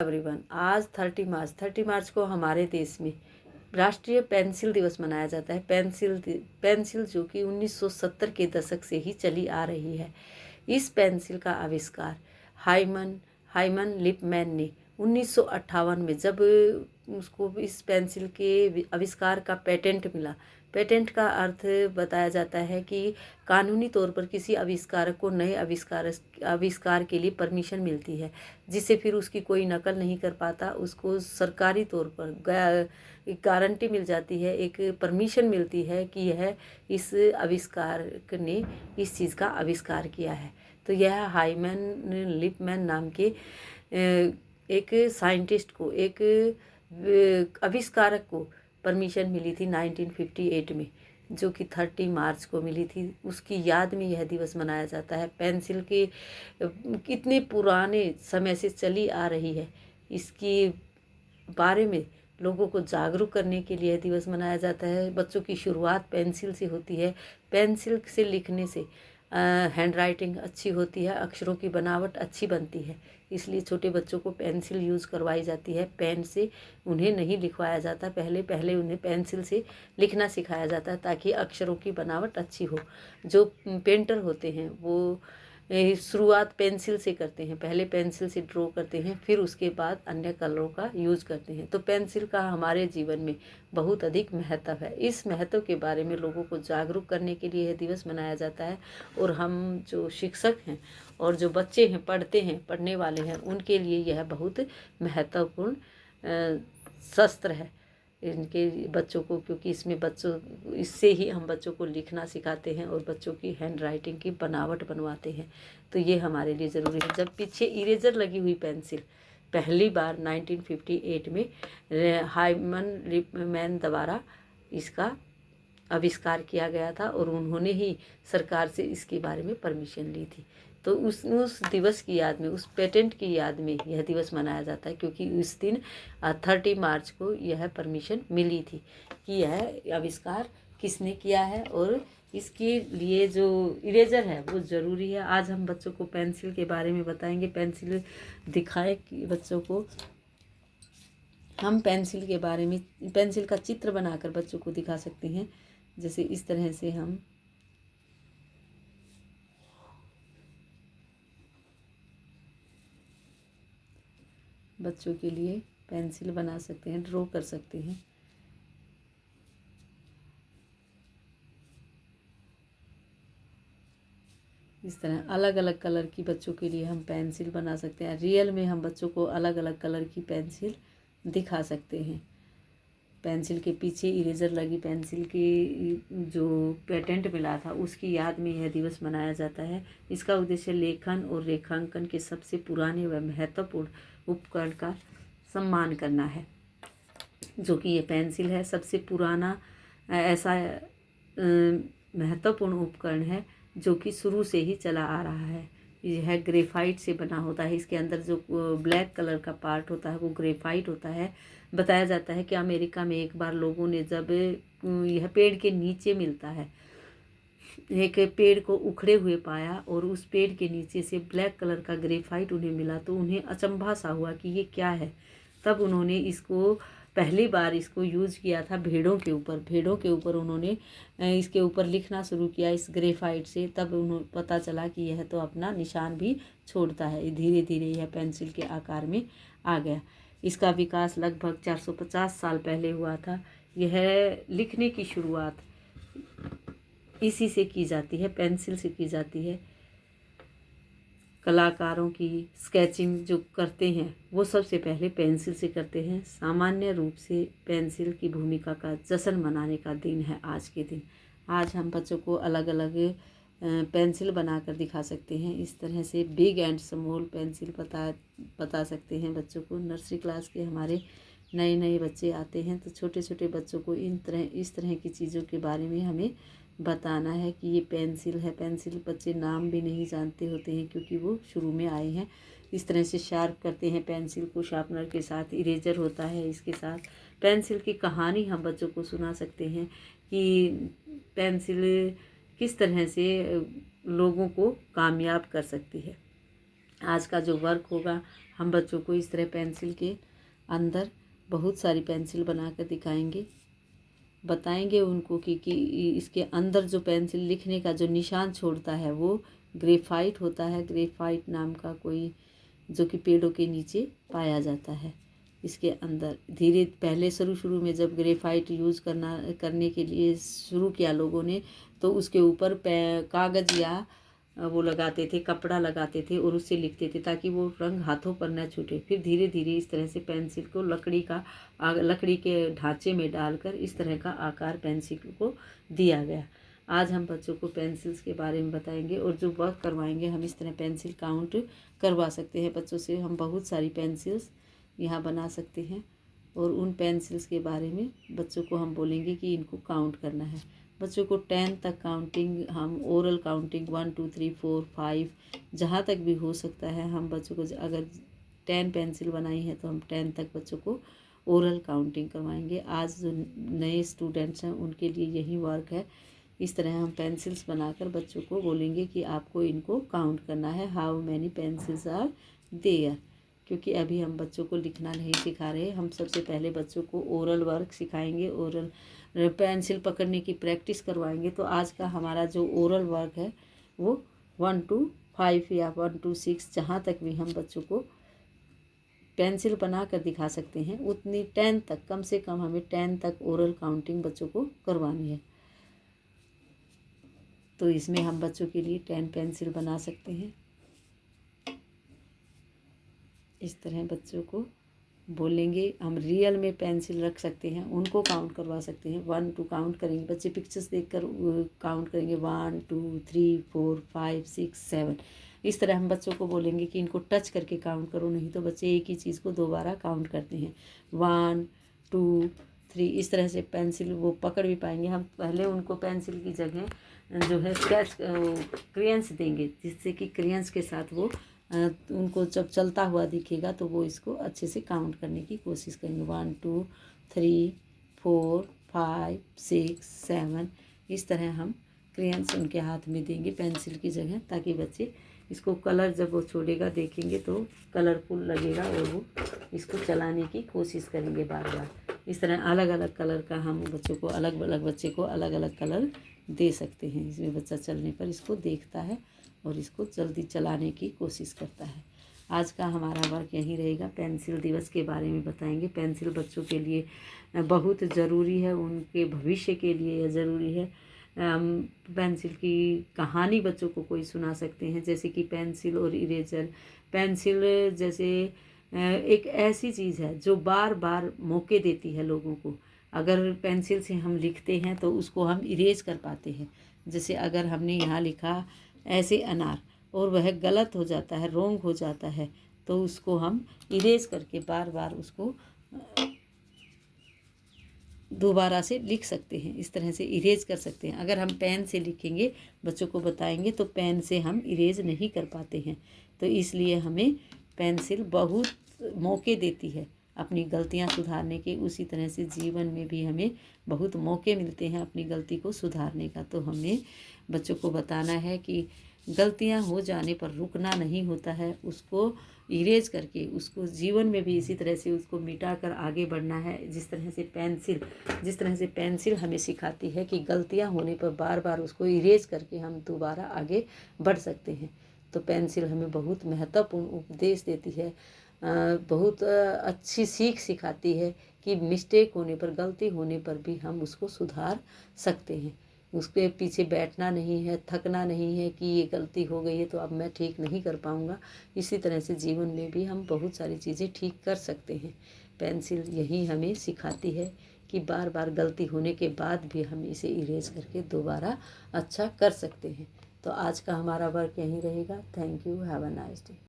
Everyone, आज 30 मार्च को हमारे देश में राष्ट्रीय पेंसिल दिवस मनाया जाता है। पेंसिल जो कि 1970 के दशक से ही चली आ रही है। इस पेंसिल का आविष्कार हाइमन लिपमैन ने 1958 में, जब उसको इस पेंसिल के आविष्कार का पेटेंट मिला। पेटेंट का अर्थ बताया जाता है कि कानूनी तौर पर किसी आविष्कारक को नए आविष्कार के लिए परमिशन मिलती है, जिसे फिर उसकी कोई नकल नहीं कर पाता। उसको सरकारी तौर पर गारंटी मिल जाती है, एक परमिशन मिलती है कि यह इस आविष्कारक ने इस चीज़ का आविष्कार किया है। तो यह हाइमन लिपमैन नाम के एक साइंटिस्ट को, एक आविष्कारक को परमिशन मिली थी 1958 में, जो कि 30 मार्च को मिली थी। उसकी याद में यह दिवस मनाया जाता है। पेंसिल के कितने पुराने समय से चली आ रही है, इसकी बारे में लोगों को जागरूक करने के लिए यह दिवस मनाया जाता है। बच्चों की शुरुआत पेंसिल से होती है। पेंसिल से लिखने से हैंड राइटिंग अच्छी होती है, अक्षरों की बनावट अच्छी बनती है। इसलिए छोटे बच्चों को पेंसिल यूज़ करवाई जाती है। पेन से उन्हें नहीं लिखवाया जाता। पहले उन्हें पेंसिल से लिखना सिखाया जाता है, ताकि अक्षरों की बनावट अच्छी हो। जो पेंटर होते हैं वो शुरुआत पेंसिल से करते हैं। पहले पेंसिल से ड्रॉ करते हैं, फिर उसके बाद अन्य कलरों का यूज़ करते हैं। तो पेंसिल का हमारे जीवन में बहुत अधिक महत्व है। इस महत्व के बारे में लोगों को जागरूक करने के लिए यह दिवस मनाया जाता है। और हम जो शिक्षक हैं और जो बच्चे हैं, पढ़ने वाले हैं, उनके लिए यह बहुत महत्वपूर्ण शस्त्र है इनके बच्चों को, क्योंकि इससे ही हम बच्चों को लिखना सिखाते हैं और बच्चों की हैंड राइटिंग की बनावट बनवाते हैं। तो ये हमारे लिए ज़रूरी है। जब पीछे इरेजर लगी हुई पेंसिल पहली बार 1958 में हाइमन लिपमैन द्वारा इसका आविष्कार किया गया था, और उन्होंने ही सरकार से इसके बारे में परमिशन ली थी। तो उस दिवस की याद में, उस पेटेंट की याद में यह दिवस मनाया जाता है, क्योंकि उस दिन 30 मार्च को यह परमिशन मिली थी कि यह आविष्कार किसने किया है, और इसके लिए जो इरेजर है वो ज़रूरी है। आज हम बच्चों को पेंसिल के बारे में बताएंगे। पेंसिल दिखाए कि बच्चों को हम पेंसिल के बारे में, पेंसिल का चित्र बनाकर बच्चों को दिखा सकते हैं। जैसे इस तरह से हम बच्चों के लिए पेंसिल बना सकते हैं, ड्रॉ कर सकते हैं। इस तरह अलग अलग कलर की बच्चों के लिए हम पेंसिल बना सकते हैं। रियल में हम बच्चों को अलग अलग कलर की पेंसिल दिखा सकते हैं। पेंसिल के पीछे इरेजर लगी पेंसिल की जो पेटेंट मिला था, उसकी याद में यह दिवस मनाया जाता है। इसका उद्देश्य लेखन और रेखांकन के सबसे पुराने व महत्वपूर्ण उपकरण का सम्मान करना है, जो कि ये पेंसिल है। सबसे पुराना ऐसा महत्वपूर्ण उपकरण है जो कि शुरू से ही चला आ रहा है। यह ग्रेफाइट से बना होता है। इसके अंदर जो ब्लैक कलर का पार्ट होता है वो ग्रेफाइट होता है। बताया जाता है कि अमेरिका में एक बार लोगों ने, जब यह पेड़ के नीचे मिलता है, एक पेड़ को उखड़े हुए पाया और उस पेड़ के नीचे से ब्लैक कलर का ग्रेफाइट उन्हें मिला, तो उन्हें अचंभा सा हुआ कि ये क्या है। तब उन्होंने इसको पहली बार यूज़ किया था भेड़ों के ऊपर उन्होंने इसके ऊपर लिखना शुरू किया इस ग्रेफाइट से। तब उन्हें पता चला कि यह तो अपना निशान भी छोड़ता है। धीरे धीरे यह पेंसिल के आकार में आ गया। इसका विकास लगभग 450 साल पहले हुआ था। यह लिखने की शुरुआत इसी से की जाती है, पेंसिल से की जाती है। कलाकारों की स्केचिंग जो करते हैं वो सबसे पहले पेंसिल से करते हैं। सामान्य रूप से पेंसिल की भूमिका का जश्न मनाने का दिन है आज के दिन। आज हम बच्चों को अलग अलग पेंसिल बनाकर दिखा सकते हैं। इस तरह से बिग एंड स्मॉल पेंसिल बता सकते हैं बच्चों को। नर्सरी क्लास के हमारे नए बच्चे आते हैं, तो छोटे छोटे बच्चों को इस तरह की चीज़ों के बारे में हमें बताना है कि ये पेंसिल है। पेंसिल बच्चे नाम भी नहीं जानते होते हैं, क्योंकि वो शुरू में आए हैं। इस तरह से शार्प करते हैं पेंसिल को शार्पनर के साथ। इरेजर होता है इसके साथ। पेंसिल की कहानी हम बच्चों को सुना सकते हैं कि पेंसिल किस तरह से लोगों को कामयाब कर सकती है। आज का जो वर्क होगा हम बच्चों को इस तरह पेंसिल के अंदर बहुत सारी पेंसिल बनाकर दिखाएंगे, बताएंगे उनको कि इसके अंदर जो पेंसिल लिखने का जो निशान छोड़ता है वो ग्रेफाइट होता है। ग्रेफाइट नाम का कोई जो कि पेड़ों के नीचे पाया जाता है। इसके अंदर धीरे पहले शुरू में जब ग्रेफाइट यूज़ करने के लिए शुरू किया लोगों ने, तो उसके ऊपर कागज़ या वो लगाते थे, कपड़ा लगाते थे और उससे लिखते थे ताकि वो रंग हाथों पर न छूटे। फिर धीरे धीरे इस तरह से पेंसिल को लकड़ी के ढांचे में डालकर इस तरह का आकार पेंसिल को दिया गया। आज हम बच्चों को पेंसिल्स के बारे में बताएंगे और जो वर्क करवाएंगे हम इस तरह पेंसिल काउंट करवा सकते हैं बच्चों से। हम बहुत सारी पेंसिल्स यहाँ बना सकते हैं और उन पेंसिल्स के बारे में बच्चों को हम बोलेंगे कि इनको काउंट करना है। बच्चों को 10 तक काउंटिंग हम ओरल काउंटिंग 1 2 3 4 5 जहाँ तक भी हो सकता है हम बच्चों को, अगर 10 पेंसिल बनाई है तो हम 10 तक बच्चों को ओरल काउंटिंग करवाएंगे। आज जो नए स्टूडेंट्स हैं उनके लिए यही वर्क है। इस तरह हम पेंसिल्स बनाकर बच्चों को बोलेंगे कि आपको इनको काउंट करना है, how many pencils are there. क्योंकि अभी हम बच्चों को लिखना नहीं सिखा रहे, हम सबसे पहले बच्चों को ओरल वर्क सिखाएंगे, ओरल पेंसिल पकड़ने की प्रैक्टिस करवाएंगे। तो आज का हमारा जो ओरल वर्क है वो 1 to 5 या 1 to 6 जहाँ तक भी हम बच्चों को पेंसिल बना कर दिखा सकते हैं, उतनी 10 तक, कम से कम हमें 10 तक ओरल काउंटिंग बच्चों को करवानी है। तो इसमें हम बच्चों के लिए 10 पेंसिल बना सकते हैं। इस तरह बच्चों को बोलेंगे, हम रियल में पेंसिल रख सकते हैं, उनको काउंट करवा सकते हैं। 1 2 काउंट करेंगे, बच्चे पिक्चर्स देखकर काउंट करेंगे 1 2 3 4 5 6 7। इस तरह हम बच्चों को बोलेंगे कि इनको टच करके काउंट करो, नहीं तो बच्चे एक ही चीज़ को दोबारा काउंट करते हैं। 1 2 3 इस तरह से पेंसिल वो पकड़ भी पाएंगे। हम पहले उनको पेंसिल की जगह जो है स्केच क्रेयंस देंगे, जिससे कि क्रेयंस के साथ वो उनको जब चलता हुआ दिखेगा तो वो इसको अच्छे से काउंट करने की कोशिश करेंगे। 1 2 3 4 5 6 7 इस तरह हम क्रेयंस उनके हाथ में देंगे पेंसिल की जगह, ताकि बच्चे इसको कलर जब वो छोड़ेगा देखेंगे तो कलरफुल लगेगा और वो इसको चलाने की कोशिश करेंगे बार बार। इस तरह अलग अलग कलर का हम बच्चों को, अलग अलग बच्चे को अलग अलग कलर दे सकते हैं। इसमें बच्चा चलने पर इसको देखता है और इसको जल्दी चलाने की कोशिश करता है। आज का हमारा वर्क यहीं रहेगा। पेंसिल दिवस के बारे में बताएंगे। पेंसिल बच्चों के लिए बहुत ज़रूरी है, उनके भविष्य के लिए यह ज़रूरी है। पेंसिल की कहानी बच्चों को कोई सुना सकते हैं, जैसे कि पेंसिल और इरेजर। पेंसिल जैसे एक ऐसी चीज़ है जो बार बार मौके देती है लोगों को। अगर पेंसिल से हम लिखते हैं तो उसको हम इरेज कर पाते हैं। जैसे अगर हमने यहाँ लिखा ऐसे अनार और वह गलत हो जाता है, रॉन्ग हो जाता है, तो उसको हम इरेज करके बार बार उसको दोबारा से लिख सकते हैं। इस तरह से इरेज कर सकते हैं। अगर हम पेन से लिखेंगे, बच्चों को बताएंगे, तो पेन से हम इरेज नहीं कर पाते हैं। तो इसलिए हमें पेंसिल बहुत मौके देती है अपनी गलतियां सुधारने के। उसी तरह से जीवन में भी हमें बहुत मौके मिलते हैं अपनी गलती को सुधारने का। तो हमें बच्चों को बताना है कि गलतियां हो जाने पर रुकना नहीं होता है, उसको इरेज करके उसको जीवन में भी इसी तरह से उसको मिटा कर आगे बढ़ना है। जिस तरह से पेंसिल हमें सिखाती है कि गलतियां होने पर बार बार उसको इरेज करके हम दोबारा आगे बढ़ सकते हैं। तो पेंसिल हमें बहुत महत्वपूर्ण उपदेश देती है, बहुत अच्छी सीख सिखाती है कि मिस्टेक होने पर, गलती होने पर भी हम उसको सुधार सकते हैं। उसके पीछे बैठना नहीं है, थकना नहीं है कि ये गलती हो गई है तो अब मैं ठीक नहीं कर पाऊँगा। इसी तरह से जीवन में भी हम बहुत सारी चीज़ें ठीक कर सकते हैं। पेंसिल यही हमें सिखाती है कि बार बार गलती होने के बाद भी हम इसे इरेज करके दोबारा अच्छा कर सकते हैं। तो आज का हमारा वर्क यहीं रहेगा। Thank you, have a nice day.